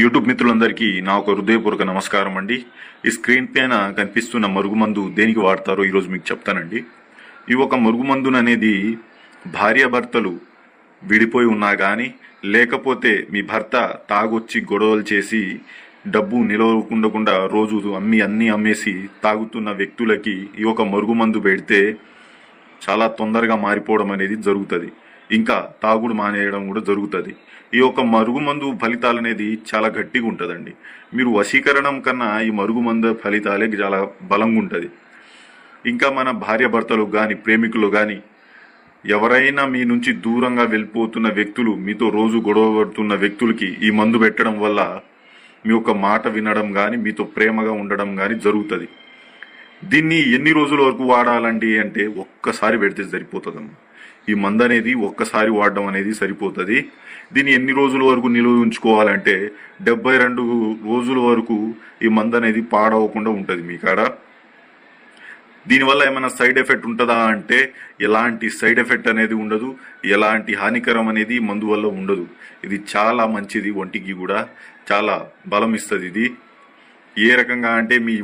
YouTube మిత్రులందరికీ నా ఒక హృదయపూర్వక నమస్కారం అండి. ఈ స్క్రీన్ పైన కనిపిస్తున్న మరుగుమందు దేనికి వాడతారో ఈరోజు మీకు చెప్తానండి. ఈ ఒక మరుగుమందును అనేది భార్యాభర్తలు విడిపోయి ఉన్నా కానీ, లేకపోతే మీ భర్త తాగొచ్చి గొడవలు చేసి డబ్బు నిలవకుండా రోజు అన్నీ అమ్మేసి తాగుతున్న వ్యక్తులకి ఈ ఒక మరుగుమందు పెడితే చాలా తొందరగా మారిపోవడం అనేది జరుగుతుంది. ఇంకా తాగుడు మానేయడం కూడా జరుగుతుంది. ఈ యొక్క మరుగుమందు ఫలితాలు అనేది చాలా గట్టిగా ఉంటుందండి. మీరు వశీకరణం కన్నా ఈ మరుగుమందు ఫలితాలే చాలా బలంగా ఉంటుంది. ఇంకా మన భార్యాభర్తలు కానీ, ప్రేమికులు కానీ, ఎవరైనా మీ నుంచి దూరంగా వెళ్ళిపోతున్న వ్యక్తులు, మీతో రోజు గొడవ పడుతున్న వ్యక్తులకి ఈ మందు పెట్టడం వల్ల మీ యొక్క మాట వినడం కానీ, మీతో ప్రేమగా ఉండడం కానీ జరుగుతుంది. దీన్ని ఎన్ని రోజుల వరకు వాడాలండి అంటే ఒక్కసారి పెడితే సరిపోతుందమ్మా. ఈ మందు అనేది ఒక్కసారి వాడడం అనేది సరిపోతుంది. దీన్ని ఎన్ని రోజుల వరకు నిలువ ఉంచుకోవాలంటే 72 రోజుల వరకు ఈ మందు అనేది పాడవకుండా ఉంటుంది మీ కాడ. దీనివల్ల ఏమైనా సైడ్ ఎఫెక్ట్ ఉంటుందా అంటే ఎలాంటి సైడ్ ఎఫెక్ట్ అనేది ఉండదు. ఎలాంటి హానికరం అనేది మందు వల్ల ఉండదు. ఇది చాలా మంచిది, ఒంటికి కూడా చాలా బలం ఇస్తుంది. ఇది ఏ రకంగా అంటే మీ